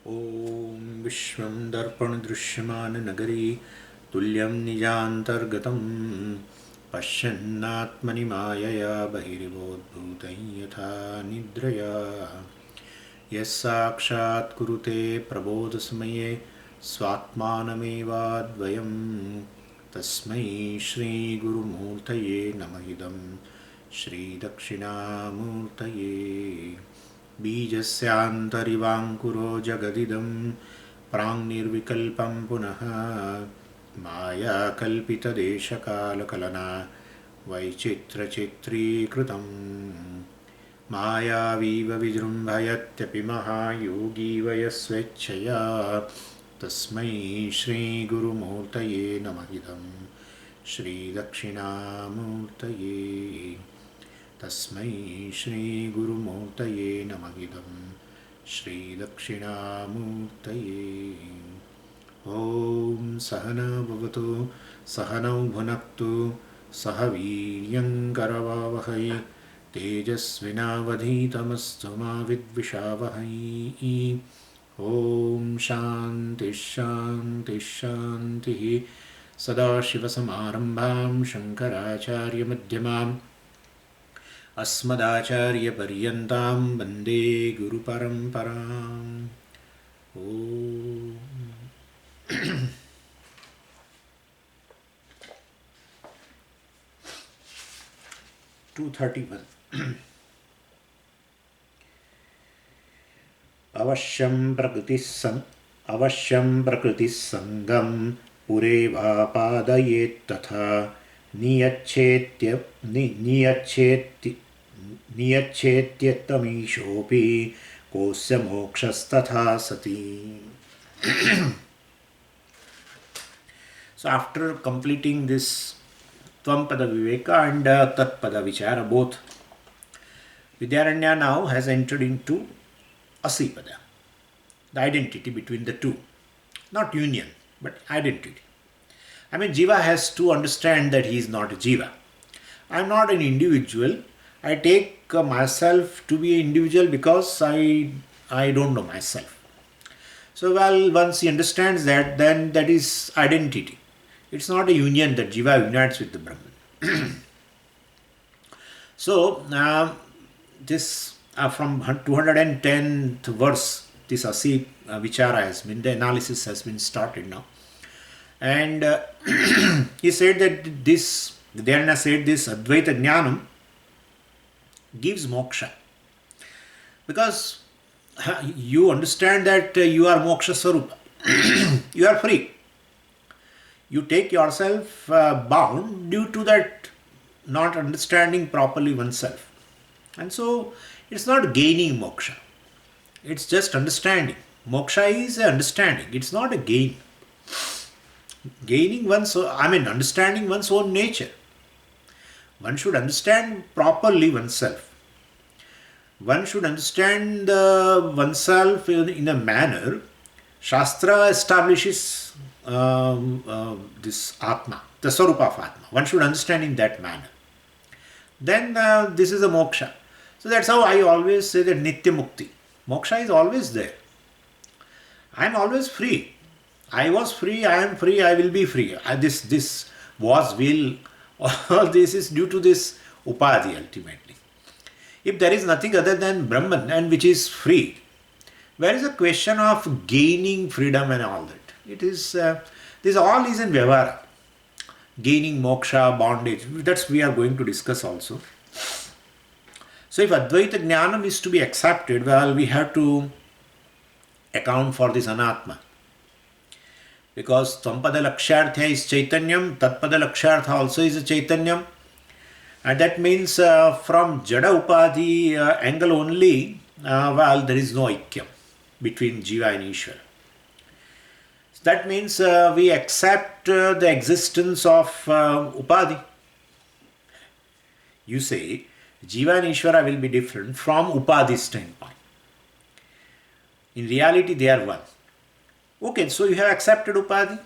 ॐ विश्वं दर्पणदृश्यमाननगरी तुल्यं निजान्तर्गतं पश्यन्नात्मनि मायया बहिर्बोद्धूतं यथा निद्रया यस्साक्षात् कुरुते प्रबोधसमये स्वात्मानमेवाद्वयं तस्मै श्रीगुरुमूर्तये नमः इदं श्रीदक्षिणामूर्तये बीजस्यान्तरिवाङ्कुरो जगदिदं प्राङ्निर्विकल्पं पुनः मायाकल्पितदेशकालकलना वैचित्रचित्रीकृतम् मायावीव विजृम्भयत्यपि महायोगी वयस्वेच्छया तस्मै श्रीगुरुमूर्तये नमः इदं श्रीदक्षिणामूर्तये तस्मै श्रीगुरुमूर्तये नमः इदं श्रीदक्षिणामूर्तये ॐ सहना भवतु सहनौ भुनक्तु सह वीर्यङ्करवावहै तेजस्विनावधीतमस्तु मा विद्विषावहै ॐ शान्तिः शान्तिः शान्तिः सदाशिवसमारम्भां शङ्कराचार्यमध्यमाम् अस्मदाचार्यपर्यन्तां वन्दे गुरुपरम्पराम् ॐ 231 अवश्यं प्रकृतिः सङ्गं पुरेवापादयेत्तथा नियच्छेत्यतमीशोऽपि कोऽस्य मोक्षस्तथा सति. So after completing this Tvampada Viveka and Tatpada Vichara, both, Vidyaranya now has entered into Asipada, the identity between the two. Not union, but identity. I mean, Jiva has to understand that he is not a Jiva. I am not an individual. I take myself to be an individual because I don't know myself. So, once he understands that, then that is identity. It's not a union that Jiva unites with the Brahman. So, this from 210th verse, this Asi Vichara has been, the analysis has been started now. And he said that this, Dhyana said this Advaita Jnanam gives moksha. Because you understand that you are moksha swarupa. You are free. You take yourself bound due to that not understanding properly oneself. And so it's not gaining moksha. It's just understanding. Moksha is understanding. It's not a gain. Gaining understanding one's own nature. One should understand properly oneself. One should understand oneself in a manner. Shastra establishes this Atma, the Swarupa of Atma. One should understand in that manner. Then this is a moksha. So that's how I always say that Nitya Mukti. Moksha is always there. I am always free. I was free, I am free, I will be free. This was, will, all this is due to this Upadhi ultimately. If there is nothing other than Brahman and which is free, where is the question of gaining freedom and all that? It is, this all is in Vyavahara. Gaining moksha, bondage, that's we are going to discuss also. So if Advaita Jnanam is to be accepted, we have to account for this Anatma. Because Tvampada Lakshartha is Chaitanyam, Tatpada Lakshartha also is a Chaitanyam. And that means from Jada Upadhi angle only, there is no Aikyam between Jiva and Ishvara. So that means we accept the existence of Upadhi. You say, Jiva and Ishvara will be different from Upadhi's standpoint. In reality, they are one. Okay, so you have accepted Upadhi?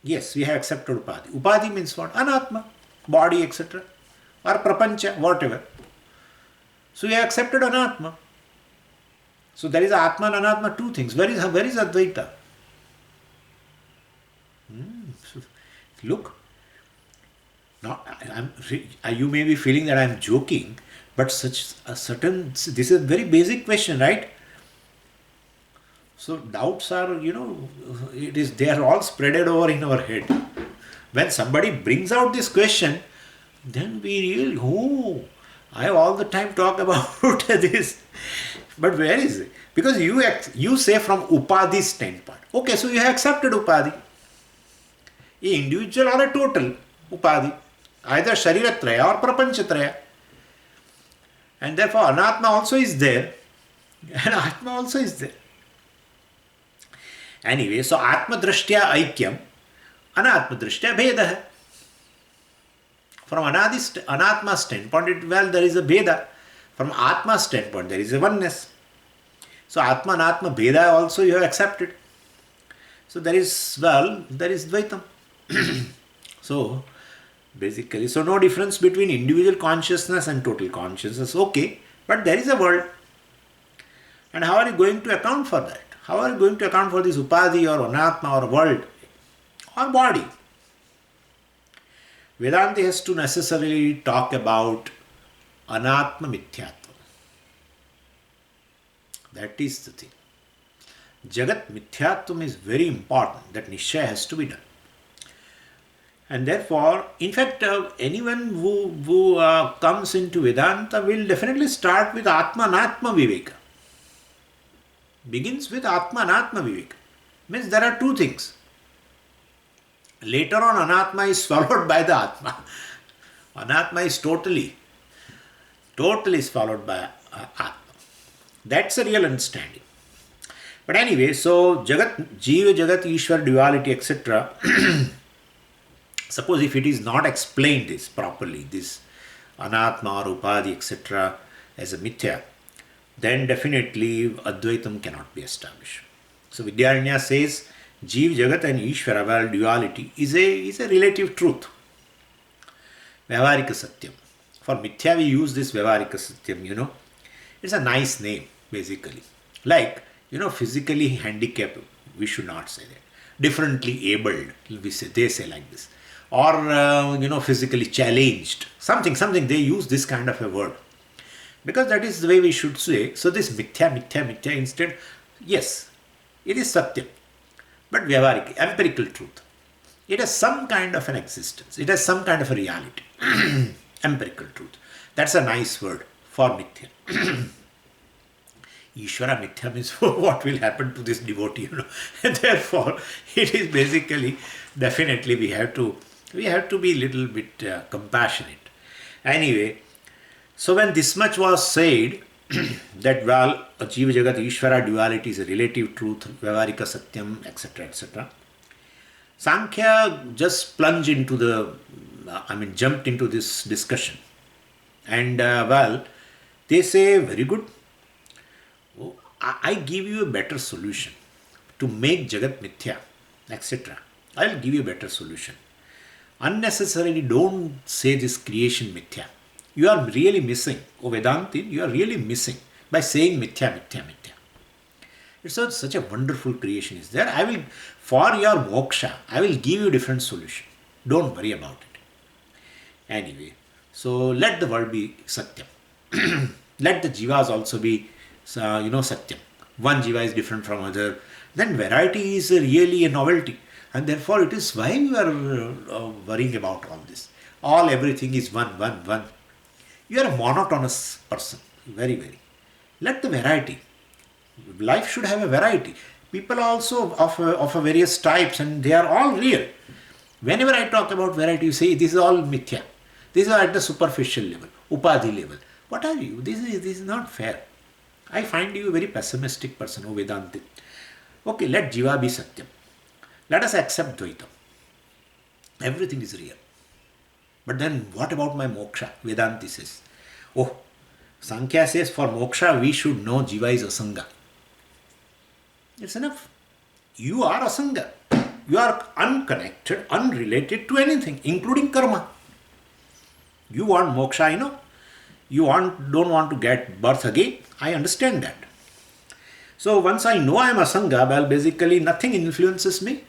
Yes, we have accepted Upadhi. Upadhi means what? Anatma, body, etc. Or Prapancha, whatever. So you have accepted Anatma. So there is Atma and Anatma, two things. Where is Advaita? Look, now you may be feeling that I am joking, but this is a very basic question, right? So doubts are, they are all spreaded over in our head. When somebody brings out this question, then we really, I have all the time talk about this. But where is it? Because you say from Upadhi standpoint. Okay, so you have accepted Upadhi. A individual or a total Upadhi. Either Shariratraya or Prapanchatraya. And therefore Anatma also is there. And Atma also is there. Anyway, so Atma Drashtya Aikyam, Anatma Drashtya Bheda. From Anatma standpoint, there is a Bheda. From Atma standpoint, there is a oneness. So Atma and Atma Bheda also you have accepted. So there is Dvaitam. So basically, so no difference between individual consciousness and total consciousness. Okay, but there is a world. And how are you going to account for that? How are you going to account for this Upadhi or Anatma or world or body? Vedanta has to necessarily talk about Anatma Mithyatva. That is the thing. Jagat Mithyatvam is very important. That Nishchaya has to be done. And therefore, in fact, anyone who comes into Vedanta will definitely start with Atma Anatma Viveka. Begins with Atma Anatma Viveka. Means there are two things. Later on, Anatma is followed by the Atma. Anatma is totally followed by Atma. That's a real understanding. But anyway, so Jagat, Jiva, Jagat, Ishwar, duality, etc. Suppose if it is not explained this properly, this Anatma or Upadhi, etc. as a mithya, then definitely Advaitam cannot be established. So Vidyaranya says, Jiv, Jagat and Ishvara, well, duality is a relative truth. Vyavarika Satyam. For Mithya we use this Vyavarika Satyam, It's a nice name, basically. Like, physically handicapped, we should not say that. Differently abled, they say like this. Or, physically challenged. Something, they use this kind of a word. Because that is the way we should say. So this Mithya instead, yes, it is Satyam. But Vyavarika, empirical truth. It has some kind of an existence. It has some kind of a reality. Empirical truth. That's a nice word for Mithya. Ishvara Mithya means what will happen to this devotee, And therefore, it is basically, definitely we have to be a little bit compassionate. Anyway, so when this much was said, that Jiva Jagat Ishvara duality is a relative truth, Vyavarika Satyam, etc., etc. Sankhya just plunged into jumped into this discussion. And they say, very good, I give you a better solution to make Jagat Mithya, etc. I will give you a better solution. Unnecessarily don't say this creation Mithya. You are really missing, Vedanti, you are really missing by saying Mithya. It's such a wonderful creation is there. For your moksha, I will give you a different solution. Don't worry about it. Anyway, so let the world be Satyam. Let the jivas also be, Satyam. One jiva is different from other. Then variety is really a novelty. And therefore it is why we are worrying about all this. Everything is one. You are a monotonous person. Very, very. Let the variety. Life should have a variety. People also of a various types and they are all real. Whenever I talk about variety, you say this is all mithya. These are at the superficial level, upadhi level. What are you? This is not fair. I find you a very pessimistic person, Vedanti. Okay, let jiva be satyam. Let us accept Dvaitam. Everything is real. But then what about my moksha? Vedanti says, Sankhya says for moksha we should know jiva is asanga. It's enough. You are asanga. You are unconnected, unrelated to anything, including karma. You want moksha, you don't want to get birth again. I understand that. So once I know I am Asanga, well, basically nothing influences me.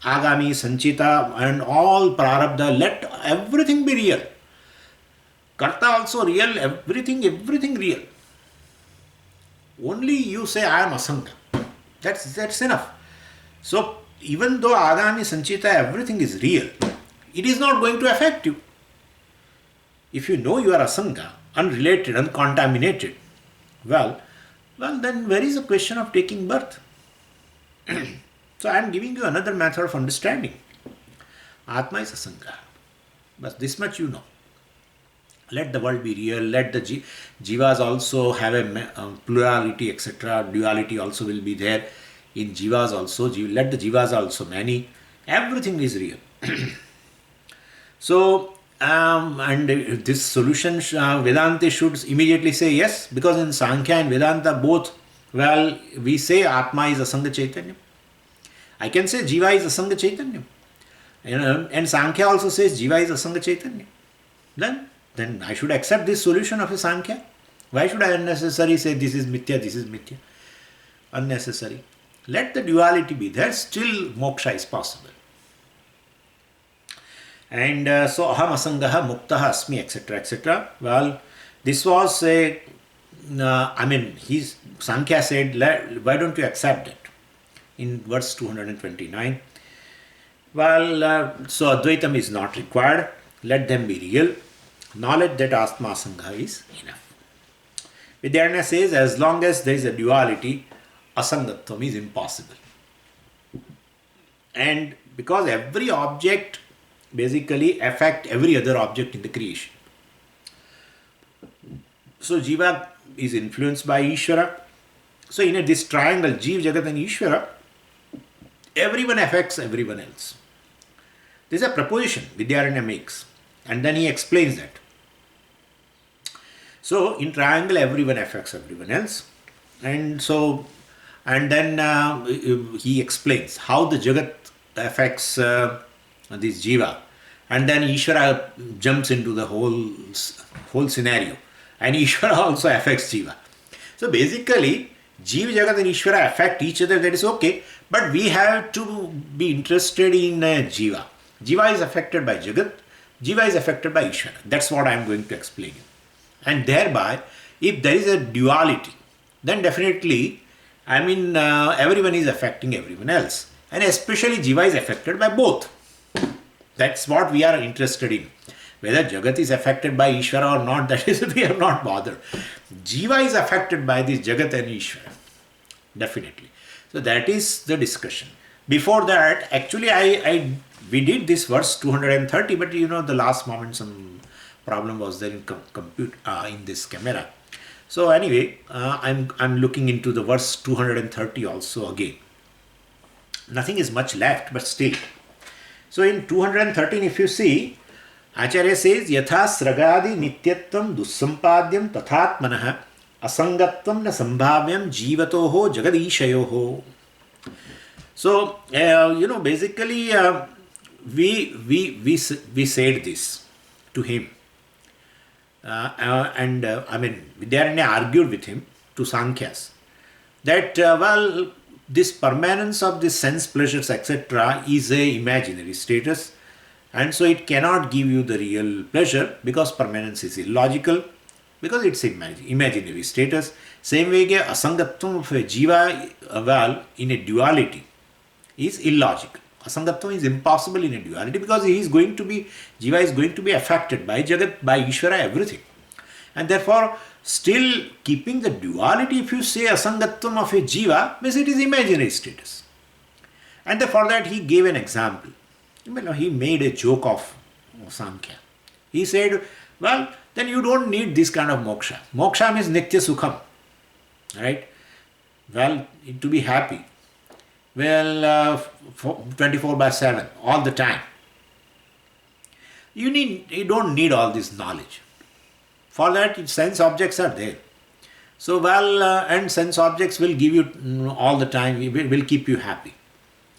Agami, Sanchita, and all Prarabdha, let everything be real. Karta also real, everything real. Only you say I am Asanga. That's enough. So even though Agami, Sanchita, everything is real, it is not going to affect you. If you know you are Asanga, unrelated, uncontaminated, well, then where is the question of taking birth? So I am giving you another method of understanding. Atma is Asanga. But this much you know. Let the world be real. Let the jivas also have a plurality, etc. Duality also will be there in jivas also. Let the jivas also many. Everything is real. So, and this solution, Vedanta should immediately say yes, because in Sankhya and Vedanta both, well, we say Atma is Asanga Chaitanya. I can say Jiva is Asanga Chaitanya. And Sankhya also says Jiva is Asanga Chaitanya. Then I should accept this solution of a Sankhya. Why should I unnecessarily say this is Mithya, this is Mithya? Unnecessary. Let the duality be there, still moksha is possible. And so aham asangaha muktaha asmi, etc., etc. Well, this was a, Sankhya said, why don't you accept it? In verse 229. Well, so Advaitam is not required. Let them be real. Knowledge that Atma Asanga is enough. Vidyaranya says, as long as there is a duality, Asangatvam is impossible. And because every object basically affects every other object in the creation. So Jiva is influenced by Ishvara. So in this triangle, Jiva, Jagat and Ishvara, everyone affects everyone else. This is a proposition Vidyaranya makes. And then he explains that. So in triangle, everyone affects everyone else. And then he explains how the Jagat affects this Jiva. And then Ishvara jumps into the whole scenario. And Ishvara also affects Jiva. So basically, Jiva, Jagat and Ishvara affect each other, that is okay. But we have to be interested in Jiva. Jiva is affected by Jagat. Jiva is affected by Ishvara. That's what I am going to explain you. And thereby, if there is a duality, then definitely, everyone is affecting everyone else. And especially Jiva is affected by both. That's what we are interested in. Whether Jagat is affected by Ishvara or not, that is, we are not bothered. Jiva is affected by this Jagat and Ishvara. Definitely. So that is the discussion. Before that, actually, we did this verse 230, but the last moment some problem was there in this camera. So anyway, I'm looking into the verse 230 also again. Nothing is much left, but still. So in 213, if you see, Acharya says, Yatha sragadi nityatvam dussampadyam tathatmanah asangatvam na sambhavyam jivatoho jagadishayoho. So, basically, we said this to him. Vidyaranya argued with him, to Sankhyas, that, this permanence of the sense pleasures, etc., is a imaginary status, and so it cannot give you the real pleasure because permanence is illogical, because it's imaginary status. Same way, asangatvam of a jiva, in a duality is illogical. Asangatvam is impossible in a duality because jiva is going to be affected by Jagat, by Ishvara, everything. And therefore, still keeping the duality, if you say asangatvam of a jiva, means it is imaginary status. And for that he gave an example. He made a joke of Sankhya. He said, well, then you don't need this kind of moksha. Moksha means nitya sukham. Right? Well, to be happy. Well, 24/7, all the time. You don't need all this knowledge. For that, sense objects are there. So, and sense objects will give you all the time, will keep you happy.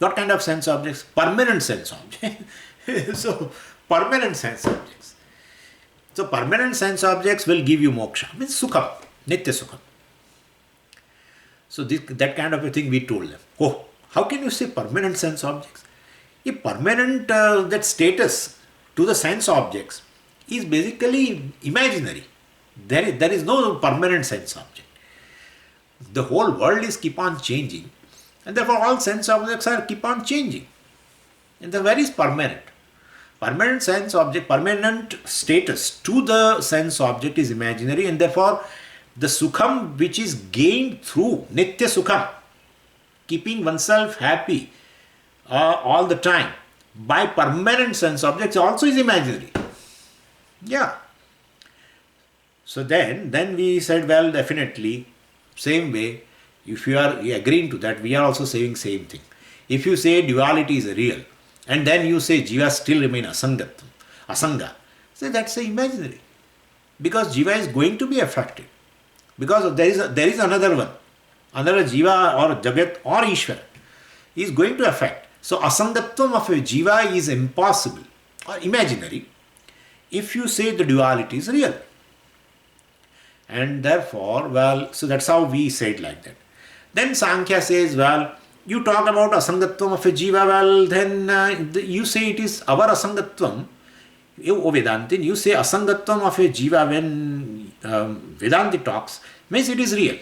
What kind of sense objects? Permanent sense objects. So, permanent sense objects. So, permanent sense objects will give you moksha. Means sukham, nitya sukham. So that kind of a thing we told them. Oh, how can you say permanent sense objects? A permanent, that status to the sense objects is basically imaginary. There is no permanent sense object. The whole world is keep on changing, and therefore all sense objects are keep on changing. And the where is permanent? Permanent sense object, permanent status to the sense object is imaginary, and therefore the sukham which is gained through nitya sukham, keeping oneself happy all the time by permanent sense objects also is imaginary. Yeah. So then we said, well, definitely, same way, if you are agreeing to that, we are also saying same thing. If you say duality is real, and then you say jiva still remain asanga, so that's imaginary. Because jiva is going to be affected. Because there is another one, another jiva or jagat or Ishvara is going to affect. So asangatvam of a jiva is impossible or imaginary if you say the duality is real. And therefore, well, so that's how we say it like that. Then Sankhya says, well, you talk about asangatvam of a jiva, well, then you say it is our asangatvam. O Vedantin, you say asangatvam of a jiva when Vedanti talks, means it is real.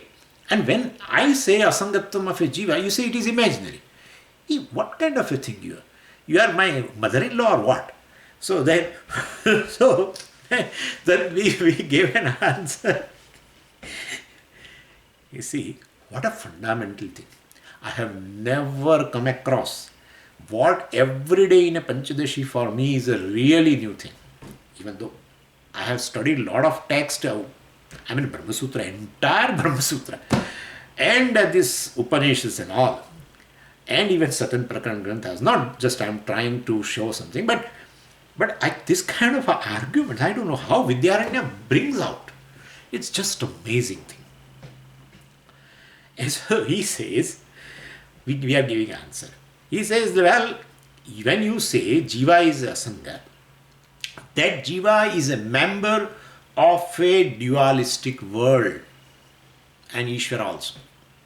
And when I say asangatvam of a jiva, you say it is imaginary. What kind of a thing you are? You are my mother-in-law or what? So then, then we gave an answer. You see, what a fundamental thing. I have never come across what every day in a Pancadasi for me is a really new thing. Even though I have studied a lot of text, Brahma Sutra, entire Brahma Sutra, and this Upanishads and all, and even certain Prakarana Granthas, not just I am trying to show something, but this kind of argument, I don't know how Vidyaranya brings out. It's just amazing thing. And so he says, we are giving answer. He says, well, when you say Jiva is Asanga, that Jiva is a member of a dualistic world, and Ishvara also.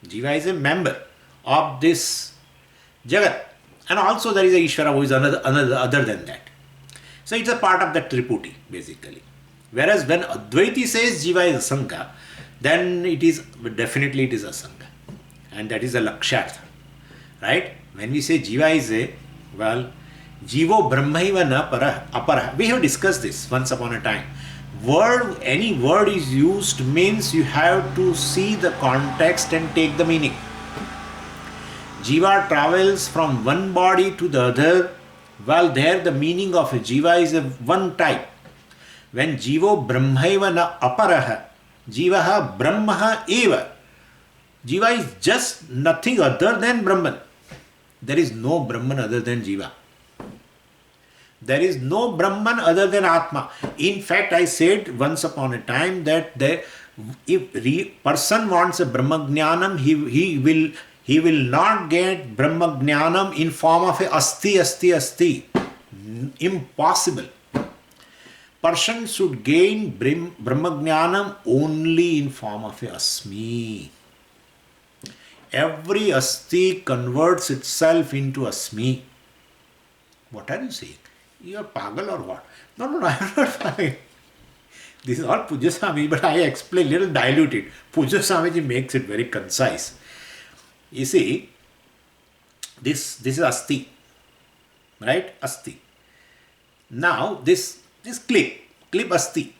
Jiva is a member of this Jagat, and also there is a Ishvara who is another other than that. So it's a part of that Triputi, basically. Whereas when Advaiti says Jiva is Asanga, then it is definitely it is Asanga. And that is a Lakshartha. Right? When we say Jiva is a, well, Jivo Brahmaiva na apara. We have discussed this once upon a time. Any word is used means you have to see the context and take the meaning. Jiva travels from one body to the other. Well, there the meaning of a Jiva is a one type. When Jivo Brahmaiva na aparaha, Jivaha Brahmaha eva. Jiva is just nothing other than Brahman. There is no Brahman other than Jiva. There is no Brahman other than Atma. In fact, I said once upon a time that if a person wants a Brahma Jnanam, he will not get Brahma Jnanam in form of a Asti. Impossible. Person should gain Brahma Jnanam only in form of a Asmi. Every Asti converts itself into Asmi. What are you saying? You are pagal or what? No, I am not pagal. This is all Pujya Swami, but I explain little diluted. Pujya Swamiji makes it very concise. You see, this is Asti. Right? Asti. Now, this clip Asti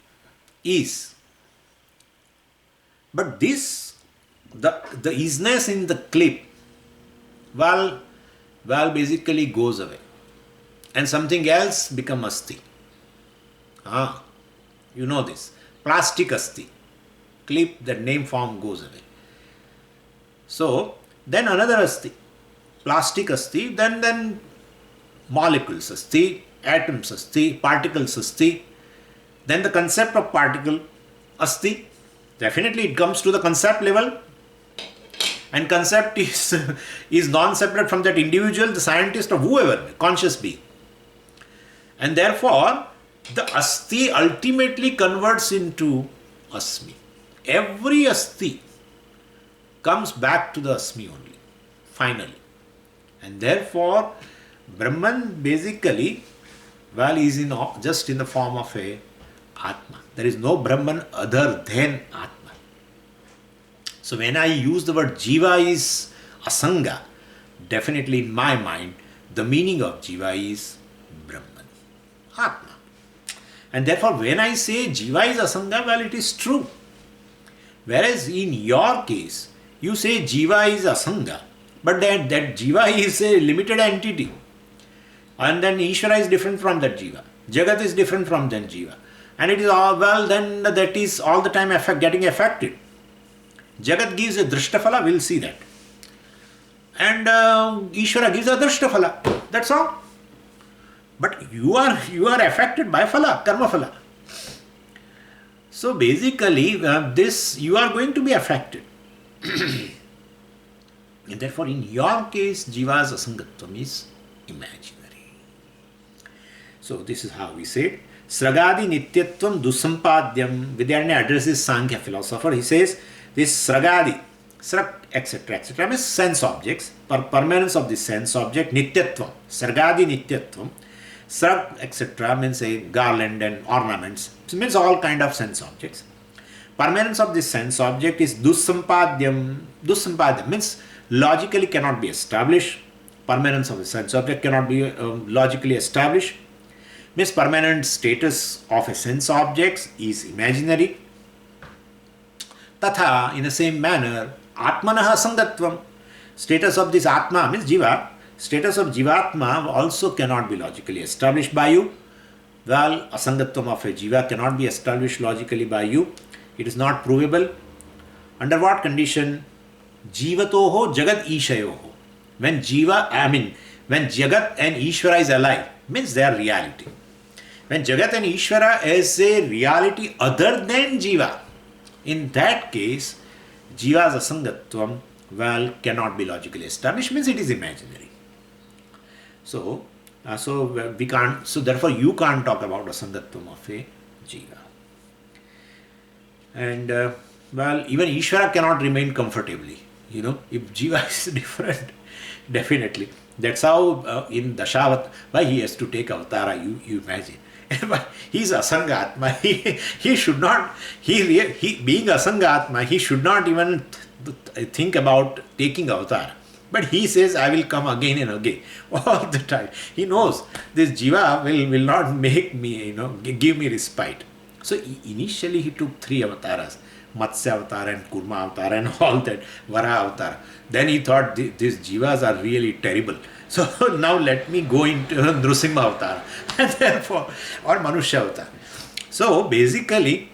is. But this, the isness in the clip, well, basically goes away. And something else become Asti. You know this. Plastic Asti. Clip, that name form goes away. So, then another Asti. Plastic Asti, then molecules Asti, atoms Asti, particles Asti. Then the concept of particle Asti. Definitely it comes to the concept level. And concept is non-separate from that individual, the scientist or whoever, conscious being. And therefore, the Asti ultimately converts into Asmi. Every Asti comes back to the Asmi only, finally. And therefore, Brahman basically, is just in the form of a Atma. There is no Brahman other than Atma. So when I use the word Jiva is Asanga, definitely in my mind, the meaning of Jiva is Brahman, Atma. And therefore, when I say Jiva is Asanga, it is true. Whereas in your case, you say Jiva is Asanga, but that Jiva is a limited entity. And then Ishvara is different from that Jiva. Jagat is different from that Jiva. And it is then that is all the time getting affected. Jagat gives a Drishtaphala, we'll see that. And Ishvara gives a Drishtaphala. That's all. But you are affected by phala, karma phala. So basically, you are going to be affected. And therefore, in your case, Jiva's asangatvam is imaginary. So this is how we say it. Sragadi nityatvam dusampadyam. Vidyaranya addresses Sankhya philosopher. He says, this Sragadi, Srag, etc., means sense objects, permanence of the sense object, nityatvam, Sragadi nityatvam. Srag, etc. means a garland and ornaments. It means all kind of sense objects. Permanence of this sense object is dusampadhyam. Dusampadhyam means logically cannot be established. Permanence of the sense object cannot be logically established. Means permanent status of a sense object is imaginary. Tatha, in the same manner, atmanaha sangatvam. Status of this atma means jiva. Status of Jivatma also cannot be logically established by you. Well, asangatvam of a Jiva cannot be established logically by you. It is not provable. Under what condition? Jivatoho Jagat Ishayoho. When Jagat and Ishvara is alive, means they are reality. When Jagat and Ishvara is a reality other than Jiva, in that case, Jiva's asangatvam, cannot be logically established, means it is imaginary. So we can't. So therefore, you can't talk about asangatvam of a jiva. And even Ishvara cannot remain comfortably. If jiva is different, definitely. That's how in Dashavat, why he has to take avatara. You imagine. He is asangatma. He should not. He being asangatma, he should not even think about taking avatar. But he says, I will come again and again, all the time. He knows this jiva will not make me, give me respite. So initially he took 3 avatars, Matsya avatar and Kurma avatar and all that, Vara avatar. Then he thought these jivas are really terrible. So now let me go into Nrusimha avatar and therefore, or Manushya avatar. So basically,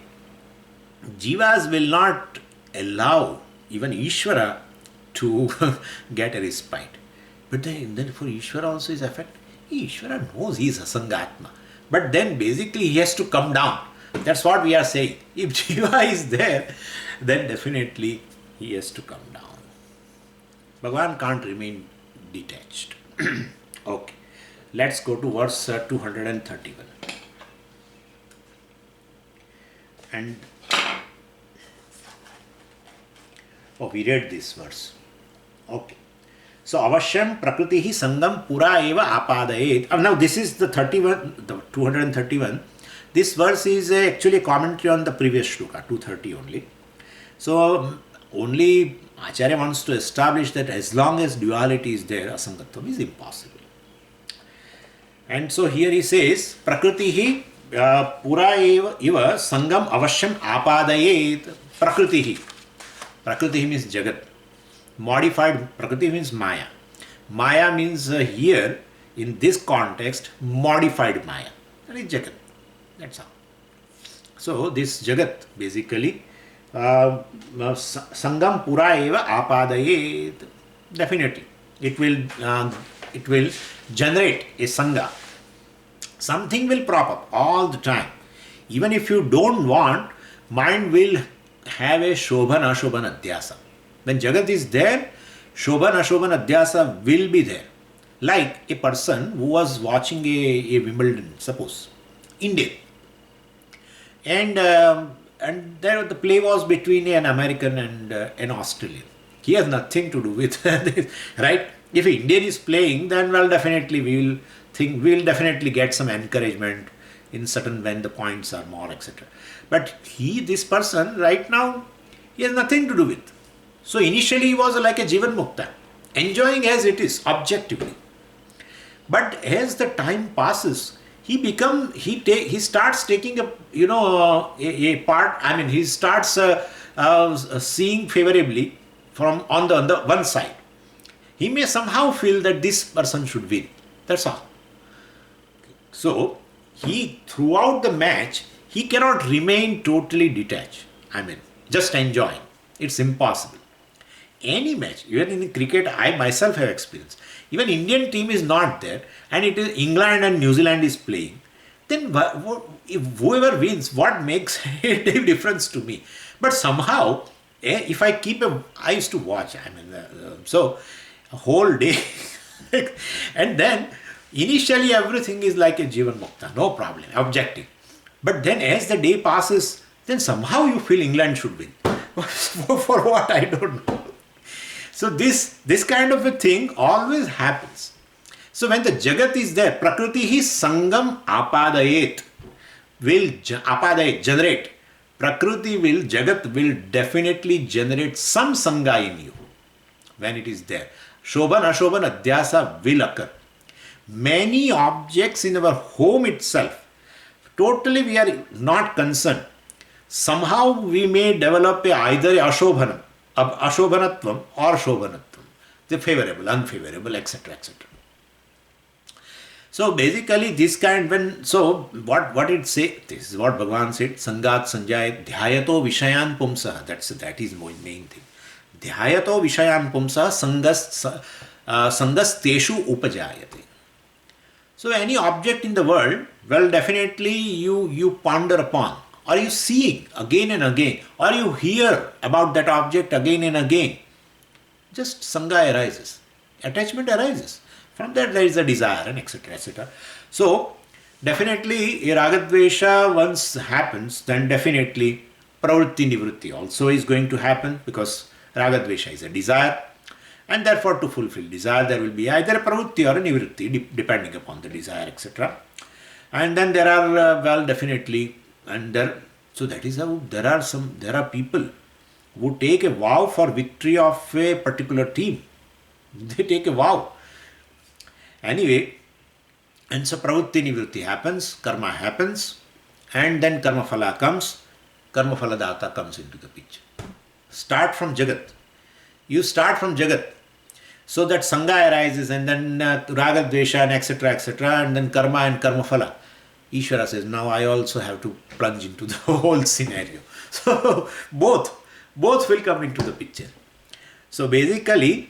jivas will not allow even Ishvara to get a respite. But then for Ishvara also is affected. Ishvara knows he is Asangatma. But then basically he has to come down. That's what we are saying. If Jiva is there, then definitely he has to come down. Bhagavan can't remain detached. Okay. Let's go to verse 231. And we read this verse. Okay. So, avashyam prakritihi sangam pura eva apadayet. Now, this is the 231. This verse is actually a commentary on the previous shloka, 230 only. So, only Acharya wants to establish that as long as duality is there, asangatvam is impossible. And so, here he says, prakritihi pura eva sangam avashyam apadayet. Prakritihi. Prakriti means Jagat. Modified Prakriti means Maya. Maya means here, in this context, modified Maya. That is Jagat. That's all. So, this Jagat basically, Sangam Pura Eva Apadayet. Definitely, it will generate a Sangha. Something will prop up all the time. Even if you don't want, mind will have a Shobhan Ashobhan Adhyasa. When Jagat is there, Shobhan Ashobhan Adhyasa will be there. Like a person who was watching a Wimbledon, suppose, India. And there the play was between an American and an Australian. He has nothing to do with this, right? If Indian is playing, then well, definitely we'll definitely get some encouragement in certain when the points are more, etc. But this person right now, he has nothing to do with. So initially he was like a Jivan Mukta, enjoying as it is objectively. But as the time passes, he starts taking a part. I mean, he starts seeing favorably from on the one side. He may somehow feel that this person should win. That's all. So he throughout the match he cannot remain totally detached. I mean, just enjoying. It's impossible. Any match, even in cricket, I myself have experienced. Even Indian team is not there, and it is England and New Zealand is playing. Then if whoever wins, what makes a difference to me? But somehow, if I I used to watch. I mean, so a whole day, and then initially everything is like a Jivan Mukta, no problem, objective. But then as the day passes, then somehow you feel England should win. For what, I don't know. So this kind of a thing always happens. So when the Jagat is there, Prakriti is Sangam Apadayet, generate. Prakriti Jagat will definitely generate some Sangha in you when it is there. Shobhan, Ashobhan, Adhyasa will occur. Many objects in our home itself, totally we are not concerned. Somehow we may develop either Ashobhanam, Ashobhanatvam or Shobhanatvam, the favorable, unfavorable, etc. etc. So basically this kind, what it say, this is what Bhagavan said, Sangat Sanjay Dhyayato Vishayan Pumsa, that is main thing. Dhyayato Vishayan Pumsa Sangas Teshu Upajayate. So any object in the world, well, definitely you ponder upon, or you seeing again and again, or you hear about that object again and again, just Sangha arises, attachment arises. From that there is a desire and etc. etc. So definitely Ragadvesha once happens, then definitely Pravritti Nivritti also is going to happen, because Ragadvesha is a desire, and therefore to fulfill desire there will be either a Pravritti or a Nivritti depending upon the desire, etc. And then there are definitely, and so that is how there are people who take a vow for victory of a particular team. They take a vow. Anyway, and so Pravritti Nivritti happens, karma happens, and then Karma Phala comes, Karma Phala Data comes into the picture. Start from Jagat. You start from Jagat. So that Sangha arises, and then Raga, Dvesha, and etc. etc. and then Karma and Karma Phala. Ishvara says, now I also have to plunge into the whole scenario. So both will come into the picture. So basically,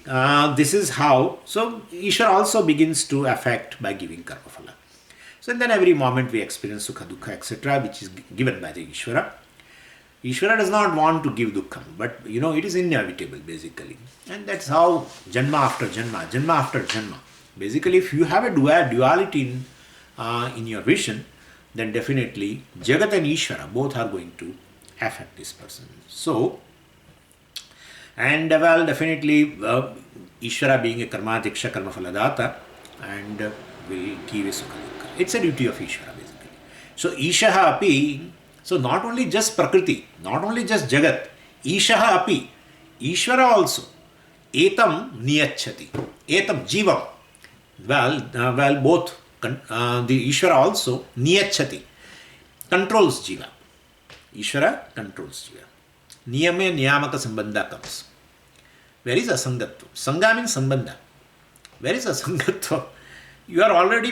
this is how, so Ishvara also begins to affect by giving Karma Phala. So then every moment we experience Sukha, Dukkha, etc., which is given by the Ishvara. Ishvara does not want to give Dukkham, but it is inevitable basically. And that's how Janma after Janma. Basically, if you have a duality in your vision, then definitely Jagat and Ishvara both are going to affect this person. So, and definitely Ishvara being a Karma Diksha, Karma Phaladata, and will give a Sukha Dukkha. It's a duty of Ishvara basically. So Ishaha api, so not only just Prakriti, not only just Jagat, Ishaha api, Ishvara also, Etam Niyachati, Etam Jivam, both, the Ishvara also, Niyachati, controls Jiva. Ishvara controls Jiva. Niyame Niyamaka Sambandha comes. Where is Asangatva? Sangha means Sambandha. Where is Asangatva? You are already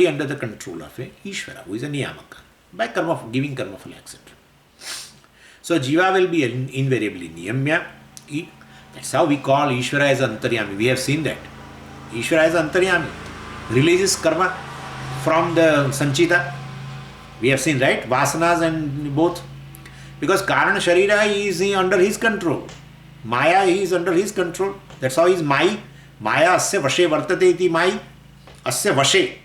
under the control of a Ishvara, who is a Niyamaka, by karma, giving karma phala, etc. So Jiva will be invariably Niyamya. That's how we call Ishvara as Antaryami. We have seen that. Ishvara as Antaryami releases karma from the Sanchita. We have seen, right? Vasanas and both. Because Karana Sharira is under his control. Maya is under his control. That's how he is Mai. Maya asya vashe vartate iti Mai. Asya vashe.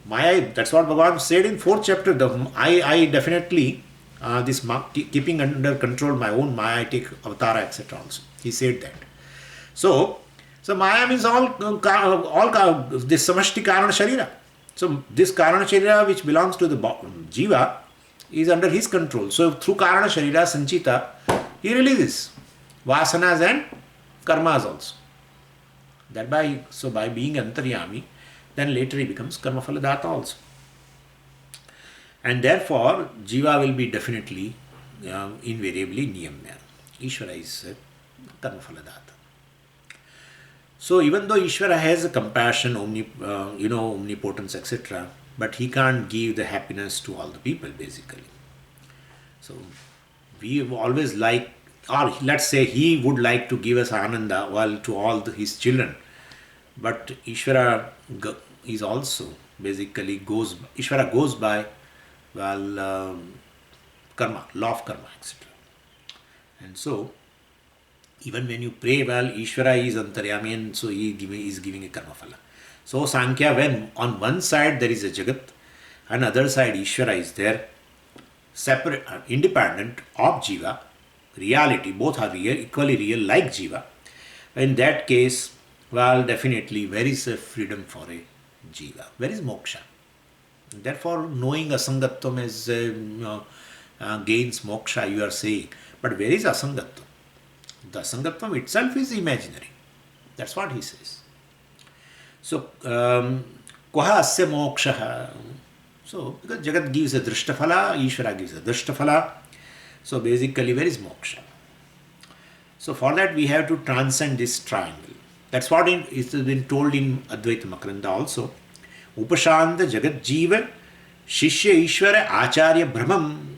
Maya, that's what Bhagavan said in 4th chapter. I definitely keeping under control my own Maya, I take avatara, etc. Also, he said that. So Maya means this samashti karana sharira. So this karana sharira which belongs to the jiva is under his control. So through karana sharira sanchita, he releases vasanas and karmas also. That by being antaryami, then later he becomes karmaphala data also. And therefore, jiva will be definitely, invariably niyamya. Ishvara is karmaphala data. So even though Ishvara has a compassion, omnipotence, etc., but he can't give the happiness to all the people, basically. So we always like, or let's say he would like to give us ananda to all his children. But Ishvara is also basically Ishvara goes by, karma, law of karma, etc. And so, even when you pray, Ishvara is antaryami, and so he is giving a karma phala. So Sankhya, when on one side there is a Jagat, and other side Ishvara is there, separate, independent of Jiva, reality, both are real, equally real like Jiva. In that case, definitely, where is a freedom for a Jiva? Where is moksha? Therefore, knowing asangatvam as gains moksha, you are saying. But where is asangatvam? The asangatvam itself is imaginary. That's what he says. So, koha asya moksha? So, because Jagat gives a drishtaphala, Ishvara gives a drishtaphala. So, basically, where is moksha? So, for that, we have to transcend this triangle. That's what is been told in Advaita Makaranda also. Upashanta Jagat Jiva Shishya Ishvara Acharya Brahmam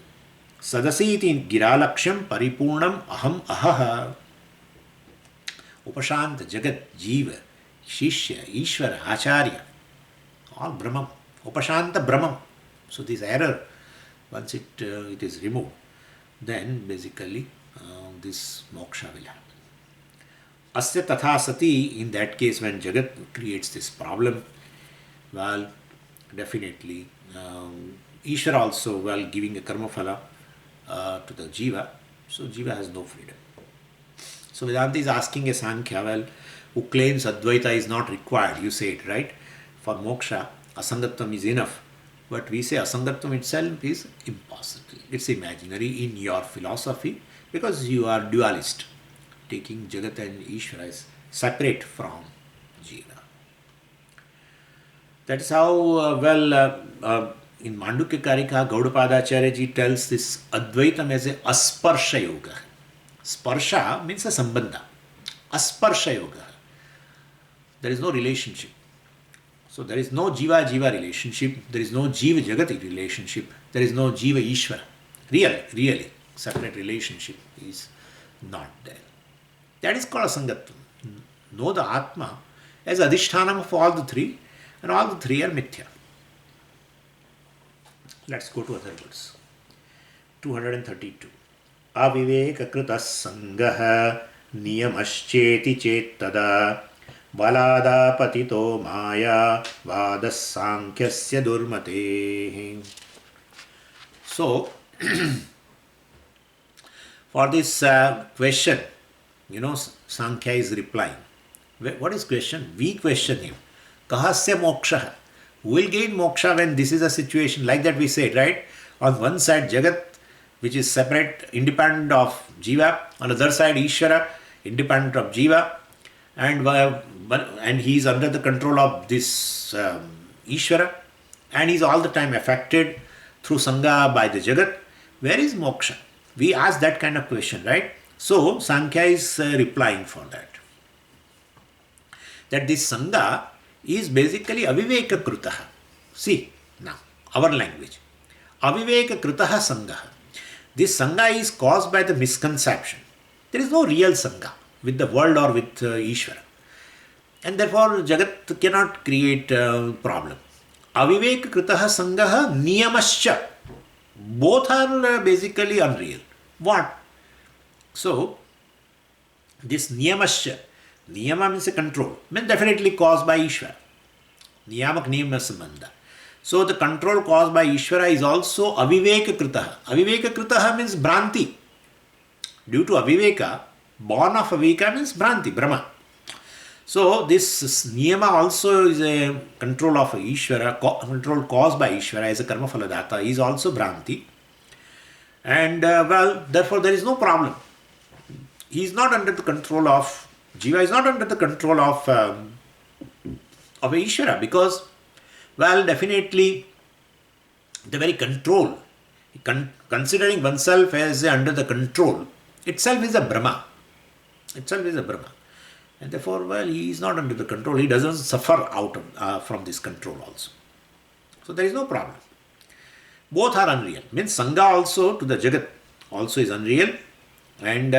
Sadasiti Giralaksham Paripurnam Aham Ahaha. Upashanta Jagat Jiva Shishya Ishvara Acharya, all Brahmam. Upashanta Brahmam. So this error, once it is removed, then basically this moksha will happen. Asya tatha sati, in that case when Jagat creates this problem, definitely Ishvara also, giving a karma phala to the jiva, so jiva has no freedom. So Vedanta is asking a Sankhya, who claims Advaita is not required, you say it, right? For moksha, asangatvam is enough. But we say asangatvam itself is impossible. It's imaginary in your philosophy because you are dualist, taking Jagat and Ishvara as separate from Jiva. That's how, in Mandukya Karika, Gaudapadacharya ji tells this Advaitam as a asparsha yoga. Sparsha means a sambandha. Asparsha yoga. There is no relationship. So there is no Jiva-Jiva relationship. There is no Jiva-Jagati relationship. There is no Jiva-Ishvara. Really, separate relationship is not there. That is called asangatvam. Know the Atma as adhishthanam of all the three, and all the three are mithya. Let's go to other words. 232. Aviveka krita sangaha niyamascheti chettada valada patito maya vadas sankhasya durmate. So, for this question, Sankhya is replying. What is question? We question him. Kahasya moksha? Who will gain moksha when this is a situation like that we said, right? On one side Jagat, which is separate, independent of Jiva. On the other side Ishvara, independent of Jiva. And he is under the control of this Ishvara. And he is all the time affected through Sangha by the Jagat. Where is moksha? We ask that kind of question, right? So Sankhya is replying for that. That this Sangha is basically aviveka krutaha. See, now, our language. Aviveka krutaha Sangha. This Sangha is caused by the misconception. There is no real Sangha with the world or with Ishvara. And therefore, Jagat cannot create a problem. Aviveka krutaha Sangha niyamascha. Both are basically unreal. What? So, this niyamascha, niyama means a control, means definitely caused by Ishvara. Niyamak niyama sambandha. So the control caused by Ishvara is also aviveka kritaha. Aviveka kritaha means Bhranti. Due to aviveka, born of aviveka means Bhranti, Brahma. So this niyama also is a control of Ishvara, control caused by Ishvara as a karma phaladata, is also Bhranti. And therefore there is no problem. He is not under the control of, Jiva is not under the control of Ishvara, because, definitely the very control, considering oneself as under the control, itself is a Brahma. And therefore, he is not under the control. He doesn't suffer out of, from this control also. So there is no problem. Both are unreal. Means Sangha also to the Jagat also is unreal. And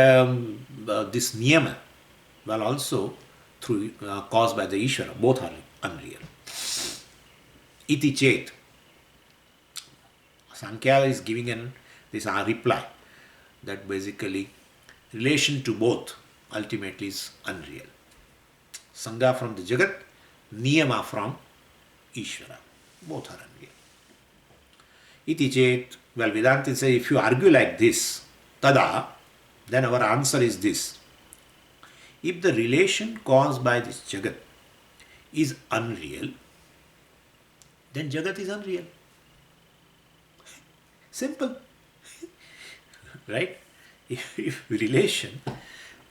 this Niyama, also through caused by the Ishvara, both are unreal. Iti chet. Sankhya is giving this reply that basically relation to both ultimately is unreal. Sangha from the Jagat, Niyama from Ishvara. Both are unreal. Iti chet, Vedanta says, if you argue like this, tada, then our answer is this. If the relation caused by this Jagat is unreal, then Jagat is unreal. Simple. Right? If relation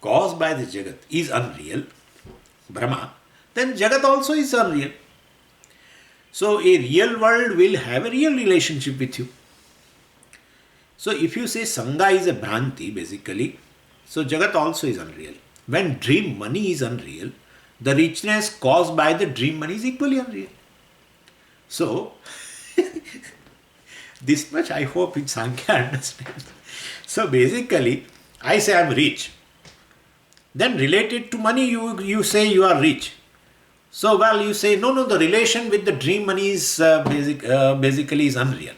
caused by the Jagat is unreal, Brahma, then Jagat also is unreal. So a real world will have a real relationship with you. So if you say Sangha is a Bhranti, basically, so Jagat also is unreal. When dream money is unreal, the richness caused by the dream money is equally unreal. So, this much I hope in Sankhya understands. So basically, I say I am rich. Then related to money, you say you are rich. So you say, no, the relation with the dream money is basically is unreal.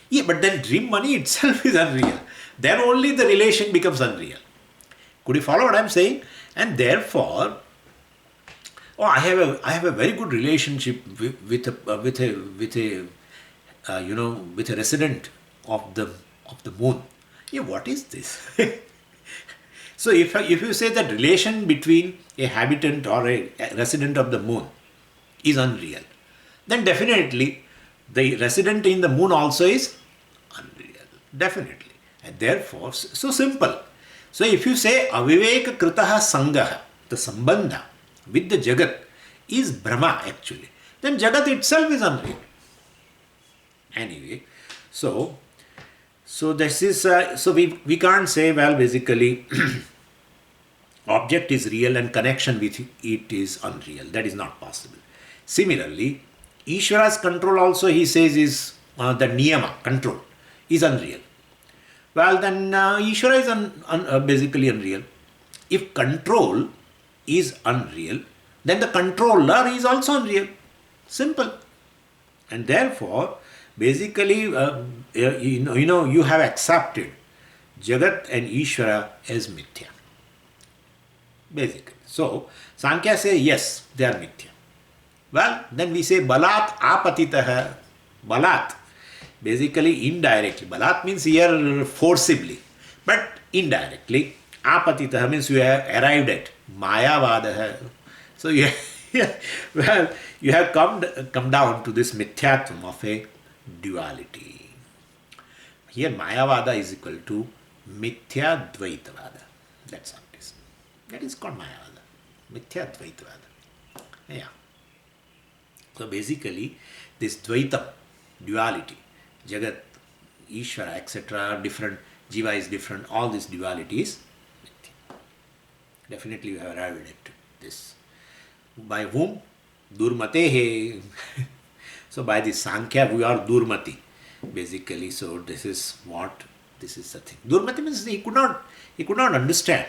Yeah, but then dream money itself is unreal. Then only the relation becomes unreal. Could you follow what I am saying? And therefore, I have a very good relationship with a resident of the moon. Yeah, what is this? So if you say that relation between a habitant or a resident of the moon is unreal, then definitely the resident in the moon also is unreal. Definitely. And therefore, so simple. So if you say aviveka kritaha sangaha, the sambandha with the Jagat is Brahma actually, then Jagat itself is unreal. Anyway, so this is, so we can't say, basically, object is real and connection with it is unreal. That is not possible. Similarly, Ishvara's control also, he says, is the niyama, control, is unreal. Then Ishvara is basically unreal. If control is unreal, then the controller is also unreal. Simple. And therefore, basically, you have accepted Jagat and Ishvara as mithya. Basically. So, Sankhya say, yes, they are mithya. Then we say, balat apatitaha. Balat, basically indirectly. Balat means here forcibly, but indirectly. Apatitaha means you have arrived at. Mayavadaha. So, you have come down to this mithyatvam of a duality. Here Mayavada is equal to Mithya Dvaitavada. That's how it is. That is called Mayavada. Mithya Dvaitavada. Yeah. So basically, this Dvaitam, duality, Jagat, Ishvara, etc., different, Jiva is different, all these dualities, Mithya. Definitely you have arrived at this. By whom? Durmatehe. So by the Sankhya, we are Durmati, basically. So this is the thing. Durmati means he could not understand.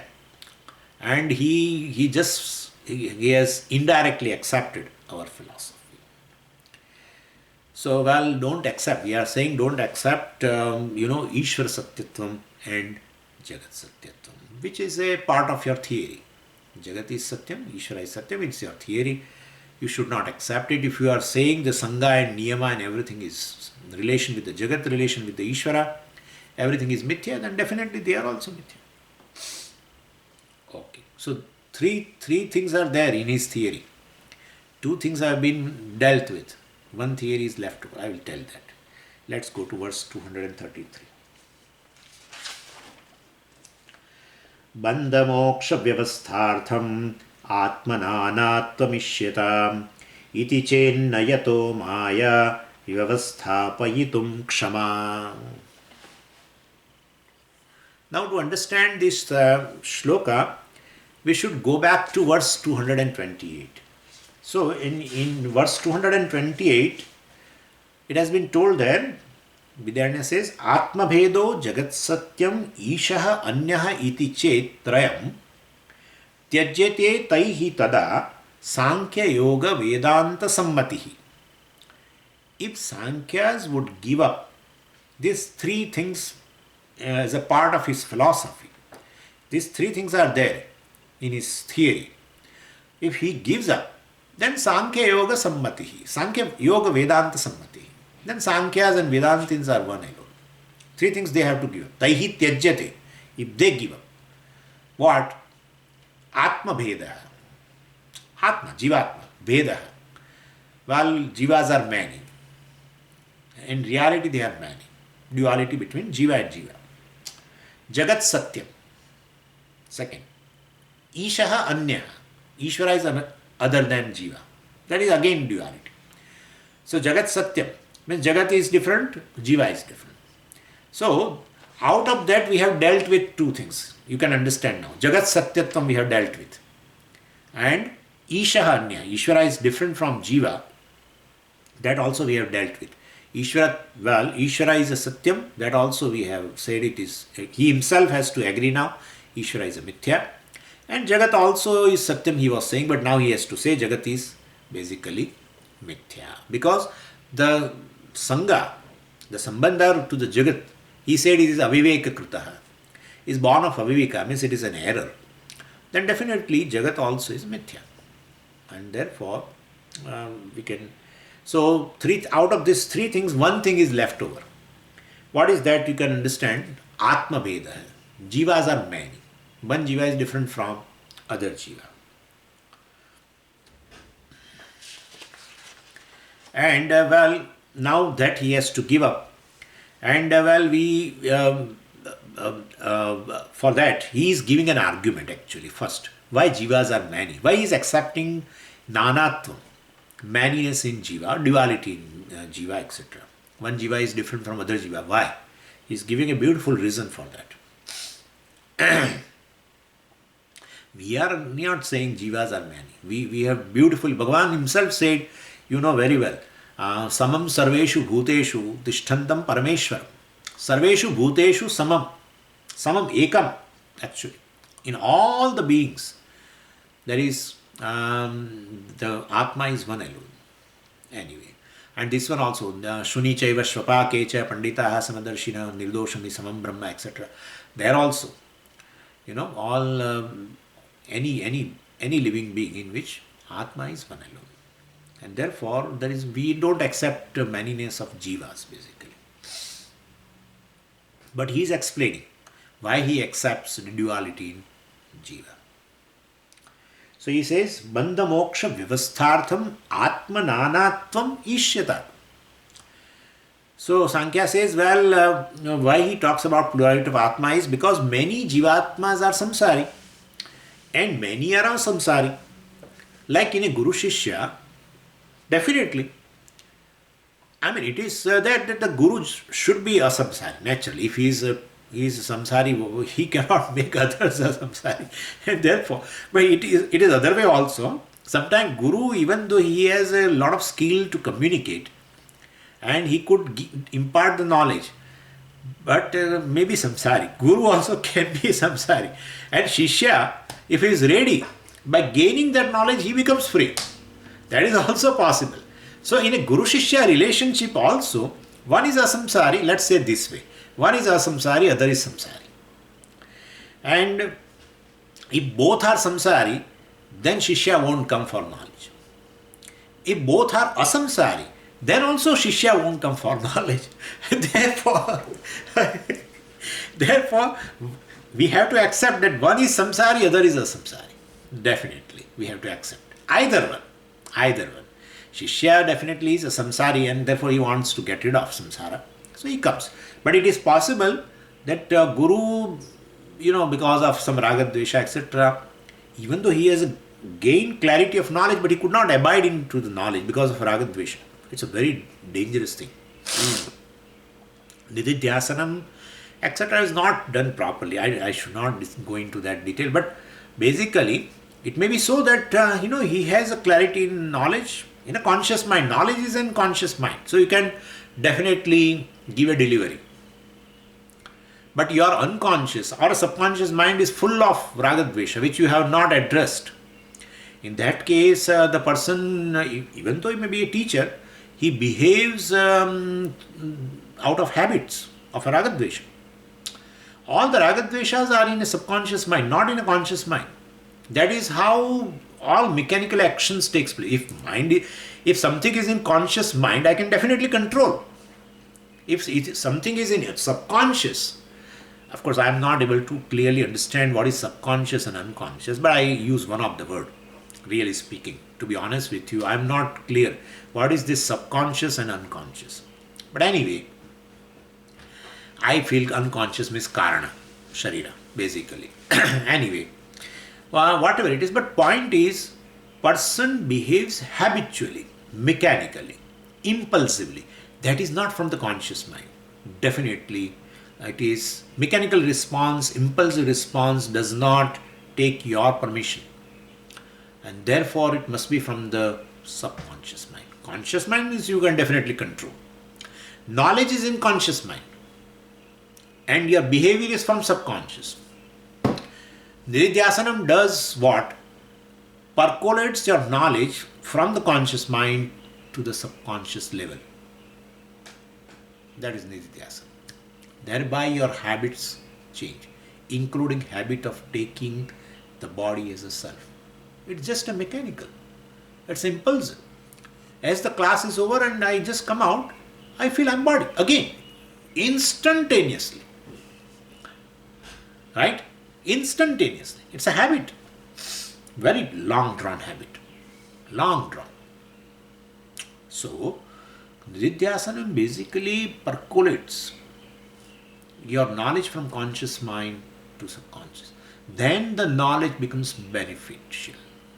And he has indirectly accepted our philosophy. So don't accept. We are saying don't accept, Ishvara Satyatvam and Jagat Satyatvam, which is a part of your theory. Jagat is Satyam, Ishvara is Satyam, it's your theory. You should not accept it. If you are saying the Sangha and Niyama and everything is relation with the Jagat, relation with the Ishvara, everything is mithya, then definitely they are also mithya. Okay. So three things are there in his theory. Two things have been dealt with. One theory is left over. I will tell that. Let's go to verse 233. Bandhamoksha vyavasthartham atmananatvamishyata iti chenna yato maya vyavasthapayitum kshama. Now to understand this shloka, we should go back to verse 228. So in verse 228, it has been told there, Vidyaranya says, Atma bhedo jagat satyam ishaha anyaha iti chet trayam tyajyate taihi tada sankhya yoga vedanta sammatihi. If Sankhyas would give up these three things as a part of his philosophy, these three things are there in his theory. If he gives up, then Sankhya Yoga Sammatihi, Sankhya Yoga Vedanta Sammatihi. Then Sankhyas and Vedantins are one alone. Three things they have to give up. Taihi tyajyate, if they give up. What? Atma Bheda. Atma, Jivatma, Bheda. Well, Jivas are many. In reality, they are many. Duality between Jiva and Jiva. Jagat Satyam. Second. Ishaha Anyaha. Ishvara is other than Jiva. That is again duality. So Jagat Satyam means Jagat is different, Jiva is different. So out of that we have dealt with two things. You can understand now. Jagat Satyatvam we have dealt with. And Ishaha Anya. Ishvara is different from Jiva. That also we have dealt with. Ishvara is a Satyam. That also we have said it is. He himself has to agree now. Ishvara is a Mithya. And Jagat also is Satyam, he was saying, but now he has to say Jagat is basically Mithya. Because the Sangha, the Sambandha to the Jagat, he said it is Aviveka Kritaha, is born of Aviveka, means it is an error. Then definitely Jagat also is Mithya. And therefore, we can... So, out of these three things, one thing is left over. What is that? You can understand. Atma Veda. Jivas are many. One Jiva is different from other Jiva. And now that he has to give up. And for that, he is giving an argument actually first. Why Jivas are many? Why he is accepting Nanatvam, maniness in Jiva, duality in Jiva, etc. One Jiva is different from other Jiva. Why? He is giving a beautiful reason for that. We are not saying Jivas are many. We have beautiful, Bhagavan himself said, you know very well, Samam Sarveshu Bhuteshu Tishthantam Parameshwaram. Sarveshu Bhuteshu Samam. Samam Ekam, actually. In all the beings, there is, the Atma is one alone. Anyway. And this one also, Shuni Chaiva Shvapa Kecha Panditaha Samadarshina Nirdoshami Samam Brahma, etc. There also, you know, all any living being in which Atma is one alone. And therefore, we don't accept the maniness of Jivas, basically. But he is explaining why he accepts the duality in Jiva. So he says, Bandha Moksha Vivasthartham Atma Nanatvam Ishyata. So Sankhya says, why he talks about plurality of Atma is because many Jivatmas are samsari and many are samsari. Like in a Guru Shishya, definitely. I mean, it is that the Guru should be a samsari, naturally. If he is a samsari, he cannot make others a samsari. And therefore, but it is other way also. Sometimes Guru, even though he has a lot of skill to communicate, and he could impart the knowledge, but maybe samsari. Guru also can be samsari. And Shishya, if he is ready, by gaining that knowledge, he becomes free. That is also possible. So in a Guru-Shishya relationship also, one is a samsari, let's say this way. One is a samsari, other is samsari. And if both are samsari, then Shishya won't come for knowledge. If both are asamsari, then also Shishya won't come for knowledge. Therefore, therefore, we have to accept that one is samsari, other is asamsari. Definitely, we have to accept. Either one. Either one. Shishya definitely is a samsari and therefore he wants to get rid of samsara. So he comes. But it is possible that Guru, because of some raga, dvesha, etc., even though he has gained clarity of knowledge, but he could not abide into the knowledge because of raga, dvesha. It's a very dangerous thing. Nididhyasanam, etc. is not done properly. I should not go into that detail. But basically, it may be so that, he has a clarity in knowledge, in a conscious mind. Knowledge is in conscious mind. So you can definitely give a delivery. But your unconscious or subconscious mind is full of ragadvesha, which you have not addressed. In that case, the person, even though he may be a teacher, he behaves out of habits of ragadvesha. All the ragadveshas are in a subconscious mind, not in a conscious mind. That is how all mechanical actions takes place. If something is in conscious mind, I can definitely control. If something is in subconscious, of course, I am not able to clearly understand what is subconscious and unconscious, but I use one of the word. Really speaking, to be honest with you, I am not clear what is this subconscious and unconscious. But anyway, I feel unconscious means karana, sharira, basically. Anyway, whatever it is, but point is, person behaves habitually, mechanically, impulsively. That is not from the conscious mind. Definitely, it is mechanical response, impulsive response does not take your permission. And therefore, it must be from the subconscious mind. Conscious mind means you can definitely control. Knowledge is in conscious mind. And your behavior is from subconscious. Nididhyasanam does what? Percolates your knowledge from the conscious mind to the subconscious level. That is Nididhyasanam. Thereby your habits change, including habit of taking the body as a self. It's just a mechanical. It's impulsive. As the class is over and I just come out, I feel I'm body. Again, instantaneously. Right? Instantaneously. It's a habit. Very long drawn habit. Long drawn. So, Nididhyasanam basically percolates your knowledge from conscious mind to subconscious. Then the knowledge becomes beneficial.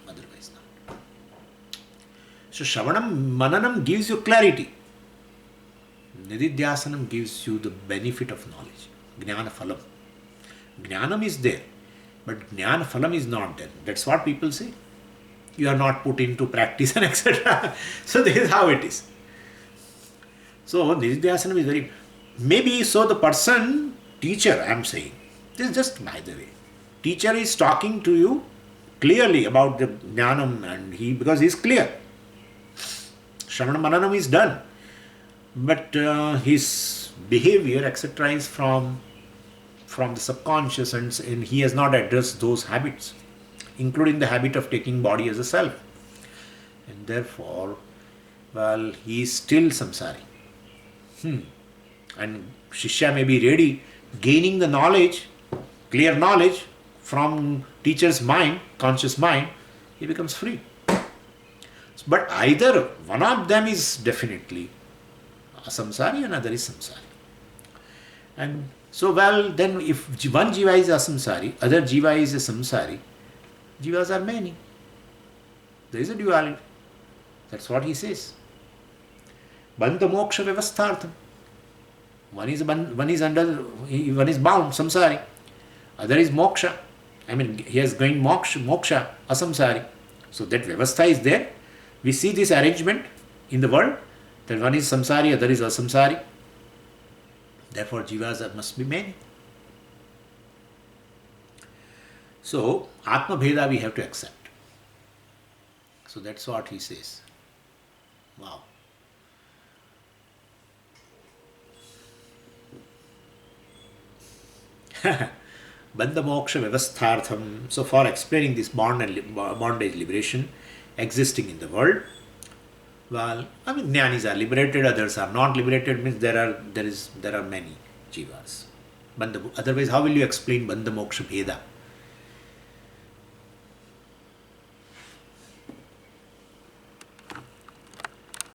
Otherwise not. So Shravanam, Mananam gives you clarity. Nididhyasanam gives you the benefit of knowledge. Jnana Phalam. Jnanam is there, but Jnana Phalam is not there. That's what people say. You are not put into practice and etc. So this is how it is. So Nididhyasanam is very... Maybe so the person, teacher I am saying, this is just by the way. Teacher is talking to you clearly about the Jnanam and because he is clear. Shravana Mananam is done. But his behavior etc. is from the subconscious and he has not addressed those habits, including the habit of taking body as a self. And therefore, he is still samsari. And Shishya may be ready, gaining the knowledge, clear knowledge from teacher's mind, conscious mind, he becomes free. But either one of them is definitely a samsari, another is samsari. And so, then if one jiva is a samsari, other jiva is a samsari, jivas are many. There is a duality. That's what he says. Bandha moksha vyavasthartham. One is bound, samsari. Other is moksha. He is going moksha, asamsari. So that vyavastha is there. We see this arrangement in the world, that one is samsari, other is asamsari. Therefore, jivas must be many. So, Atma Bheda we have to accept. So that's what he says. Wow. Bandha moksha vyavasthartham. So for explaining this bondage liberation existing in the world, Well, I mean, jnanis are liberated, others are not liberated. Means there are many jivas. Otherwise, how will you explain bandha moksha bheda?